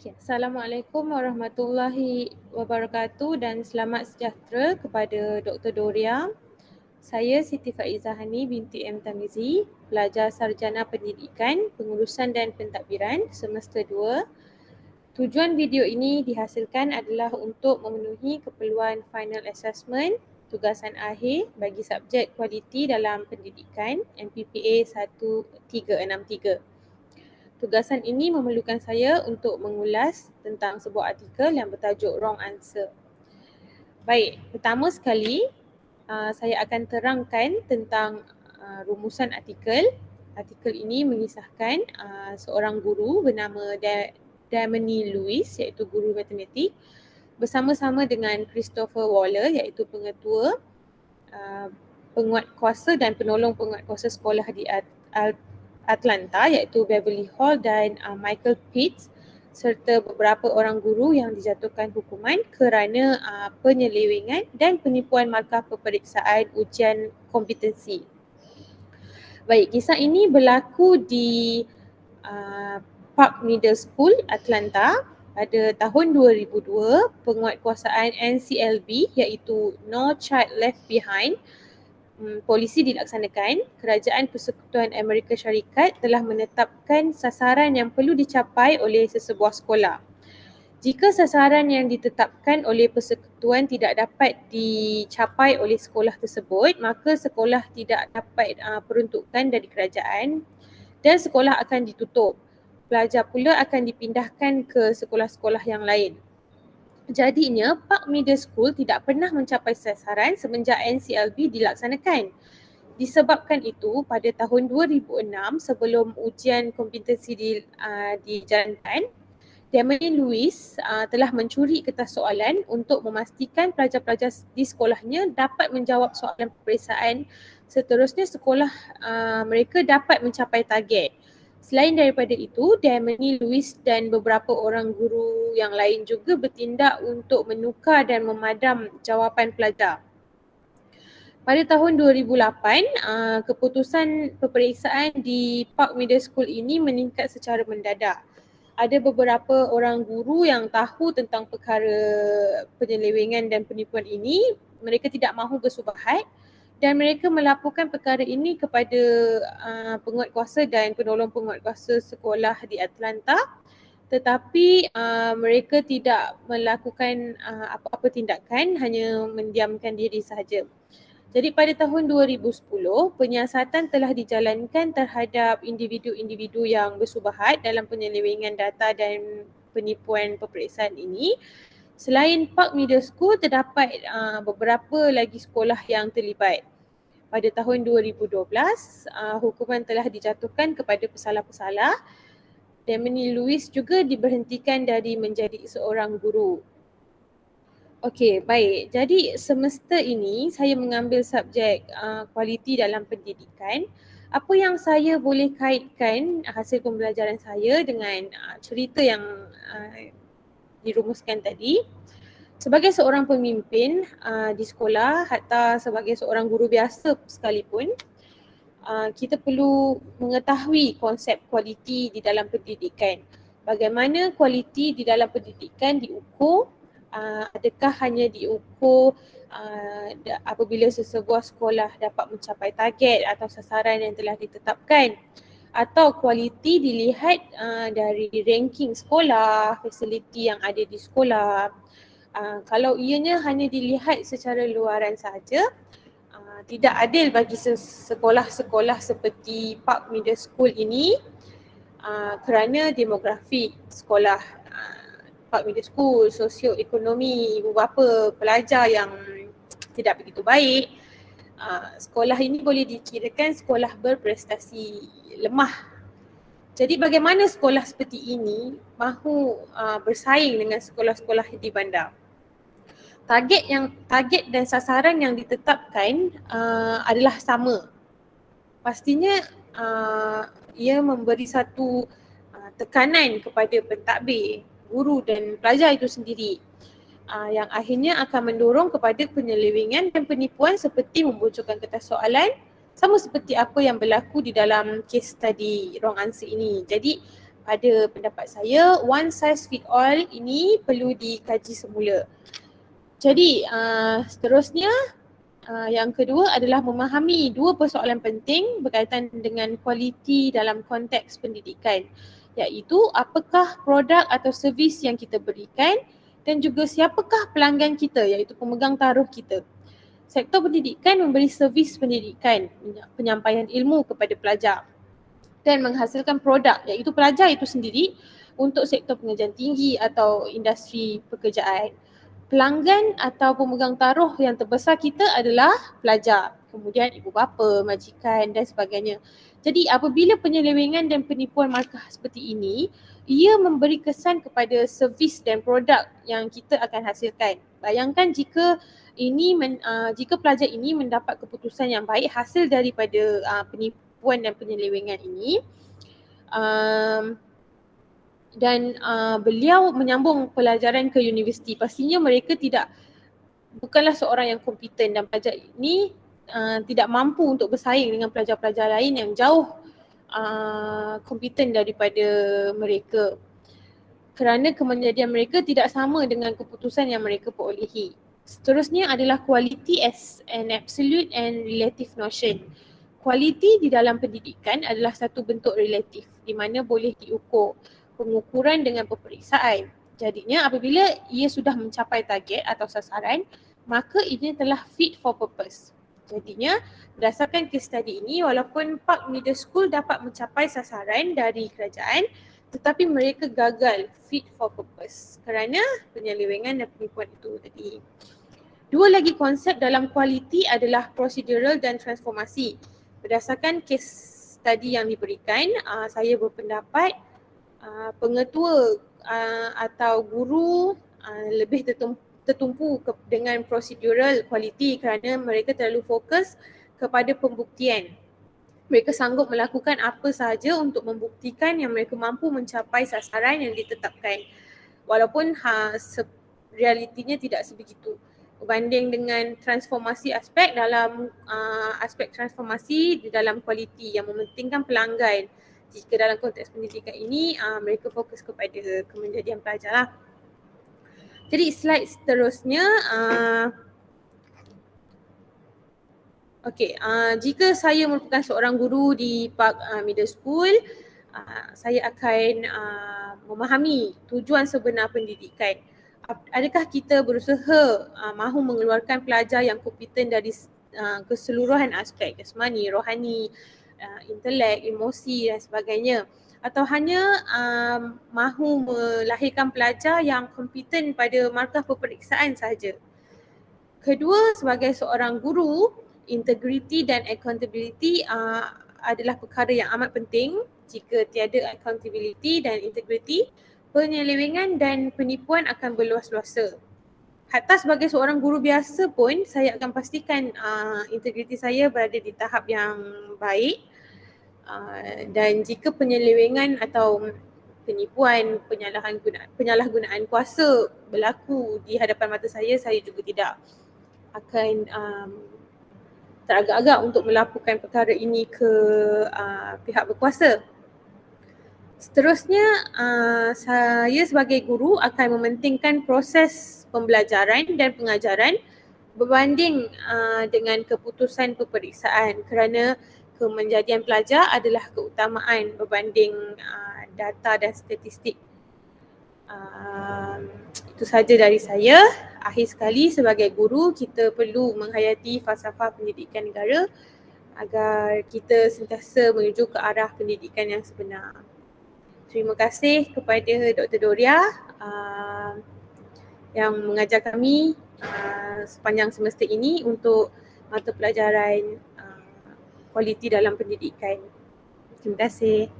Assalamualaikum warahmatullahi wabarakatuh dan selamat sejahtera kepada Dr. Doria. Saya Siti Faizah Hani binti M. Tamizi, pelajar Sarjana Pendidikan, Pengurusan dan Pentadbiran semester 2. Tujuan video ini dihasilkan adalah untuk memenuhi keperluan final assessment tugasan akhir bagi subjek kualiti dalam pendidikan MPPA 1363. Tugasan ini memerlukan saya untuk mengulas tentang sebuah artikel yang bertajuk Wrong Answer. Baik, pertama sekali saya akan terangkan tentang rumusan artikel. Artikel ini mengisahkan seorang guru bernama Damini Lewis iaitu guru matematik bersama-sama dengan Christopher Waller iaitu pengetua, penguatkuasa dan penolong penguatkuasa sekolah di Atlanta iaitu Beverly Hall dan Michael Pitts serta beberapa orang guru yang dijatuhkan hukuman kerana penyelewengan dan penipuan markah peperiksaan ujian kompetensi. Baik, kisah ini berlaku di Park Middle School, Atlanta pada tahun 2002. Penguatkuasaan NCLB iaitu No Child Left Behind polisi dilaksanakan. Kerajaan Persekutuan Amerika Syarikat telah menetapkan sasaran yang perlu dicapai oleh sesebuah sekolah. Jika sasaran yang ditetapkan oleh persekutuan tidak dapat dicapai oleh sekolah tersebut, maka sekolah tidak dapat peruntukan dari kerajaan dan sekolah akan ditutup. Pelajar pula akan dipindahkan ke sekolah-sekolah yang lain. Jadinya, Park Middle School tidak pernah mencapai sasaran semenjak NCLB dilaksanakan. Disebabkan itu, pada tahun 2006 sebelum ujian kompetensi dijalankan, Damini Lewis telah mencuri kertas soalan untuk memastikan pelajar-pelajar di sekolahnya dapat menjawab soalan peperiksaan. Seterusnya, sekolah mereka dapat mencapai target. Selain daripada itu, Damini Lewis dan beberapa orang guru yang lain juga bertindak untuk menukar dan memadam jawapan pelajar. Pada tahun 2008, keputusan peperiksaan di Park Middle School ini meningkat secara mendadak. Ada beberapa orang guru yang tahu tentang perkara penyelewengan dan penipuan ini. Mereka tidak mahu bersubahat dan mereka melaporkan perkara ini kepada penguatkuasa dan penolong penguatkuasa sekolah di Atlanta, tetapi mereka tidak melakukan apa-apa tindakan, hanya mendiamkan diri sahaja. Jadi pada tahun 2010, penyiasatan telah dijalankan terhadap individu-individu yang bersubahat dalam penyelewengan data dan penipuan peperiksaan ini. Selain Park Middle School, terdapat beberapa lagi sekolah yang terlibat. Pada tahun 2012, hukuman telah dijatuhkan kepada pesalah-pesalah. Damini Lewis juga diberhentikan dari menjadi seorang guru. Okey, baik. Jadi semester ini saya mengambil subjek kualiti dalam pendidikan. Apa yang saya boleh kaitkan hasil pembelajaran saya dengan cerita yang dirumuskan tadi. Sebagai seorang pemimpin di sekolah atau sebagai seorang guru biasa sekalipun, kita perlu mengetahui konsep kualiti di dalam pendidikan. Bagaimana kualiti di dalam pendidikan diukur? Adakah hanya diukur apabila sesebuah sekolah dapat mencapai target atau sasaran yang telah ditetapkan, atau kualiti dilihat dari ranking sekolah, fasiliti yang ada di sekolah. Kalau ianya hanya dilihat secara luaran sahaja, tidak adil bagi sekolah-sekolah seperti Park Middle School ini kerana demografi sekolah Park Middle School, sosioekonomi ibu bapa pelajar yang tidak begitu baik, sekolah ini boleh dikirakan sekolah berprestasi lemah. Jadi bagaimana sekolah seperti ini mahu bersaing dengan sekolah-sekolah di bandar? Target dan sasaran yang ditetapkan adalah sama. Pastinya ia memberi satu tekanan kepada pentadbir, guru dan pelajar itu sendiri, yang akhirnya akan mendorong kepada penyelewengan dan penipuan seperti membocorkan kertas soalan, Sama seperti apa yang berlaku di dalam case study wrong answer ini. Jadi pada pendapat saya, one size fit all ini perlu dikaji semula. Jadi seterusnya, yang kedua adalah memahami dua persoalan penting berkaitan dengan kualiti dalam konteks pendidikan, iaitu apakah produk atau servis yang kita berikan dan juga siapakah pelanggan kita, iaitu pemegang taruh kita. Sektor pendidikan memberi servis pendidikan, penyampaian ilmu kepada pelajar dan menghasilkan produk, iaitu pelajar itu sendiri, untuk sektor pengajian tinggi atau industri pekerjaan. Pelanggan atau pemegang taruh yang terbesar kita adalah pelajar, kemudian ibu bapa, majikan dan sebagainya. Jadi apabila penyelewengan dan penipuan markah seperti ini, ia memberi kesan kepada servis dan produk yang kita akan hasilkan. Bayangkan jika jika pelajar ini mendapat keputusan yang baik hasil daripada penipuan dan penyelewengan ini, dan beliau menyambung pelajaran ke universiti, pastinya mereka bukanlah seorang yang kompeten dan pelajar ini tidak mampu untuk bersaing dengan pelajar-pelajar lain yang jauh kompeten daripada mereka, kerana kemandirian mereka tidak sama dengan keputusan yang mereka perolehi. Seterusnya adalah quality as an absolute and relative notion. Kualiti di dalam pendidikan adalah satu bentuk relatif di mana boleh diukur pengukuran dengan peperiksaan. Jadinya apabila ia sudah mencapai target atau sasaran, maka ia telah fit for purpose. Jadinya berdasarkan case study ini, walaupun Park Middle School dapat mencapai sasaran dari kerajaan, tetapi mereka gagal fit for purpose kerana penyelewengan dan penipuan itu tadi. Dua lagi konsep dalam kualiti adalah procedural dan transformasi. Berdasarkan case study yang diberikan, saya berpendapat pengetua atau guru lebih tertumpu dengan procedural quality kerana mereka terlalu fokus kepada pembuktian. Mereka sanggup melakukan apa sahaja untuk membuktikan yang mereka mampu mencapai sasaran yang ditetapkan. Walaupun realitinya tidak sebegitu. Berbanding dengan transformasi aspek dalam aspek transformasi di dalam kualiti yang mementingkan pelanggan. Jika dalam konteks pendidikan ini mereka fokus kepada kemenjadian pelajar lah. Jadi slide seterusnya, jika saya merupakan seorang guru di Park Middle School, saya akan memahami tujuan sebenar pendidikan. Adakah kita berusaha mahu mengeluarkan pelajar yang kompeten dari keseluruhan aspek jasmani, rohani, intelek, emosi dan sebagainya, atau hanya mahu melahirkan pelajar yang kompeten pada markah peperiksaan sahaja? Kedua, sebagai seorang guru, integriti dan accountability adalah perkara yang amat penting. Jika tiada accountability dan integriti, penyelewengan dan penipuan akan berluas-luasa. Hatta sebagai seorang guru biasa pun, saya akan pastikan integriti saya berada di tahap yang baik. Dan jika penyelewengan atau penipuan, penyalahgunaan kuasa berlaku di hadapan mata saya juga tidak akan teragak-agak untuk melaporkan perkara ini ke pihak berkuasa. Seterusnya, saya sebagai guru akan mementingkan proses pembelajaran dan pengajaran berbanding dengan keputusan peperiksaan, kerana kemenjadian pelajar adalah keutamaan berbanding data dan statistik. Itu sahaja dari saya. Akhir sekali, sebagai guru, kita perlu menghayati falsafah pendidikan negara agar kita sentiasa menuju ke arah pendidikan yang sebenar. Terima kasih kepada Dr. Doria yang mengajar kami sepanjang semester ini untuk mata pelajaran kualiti dalam pendidikan. Terima kasih.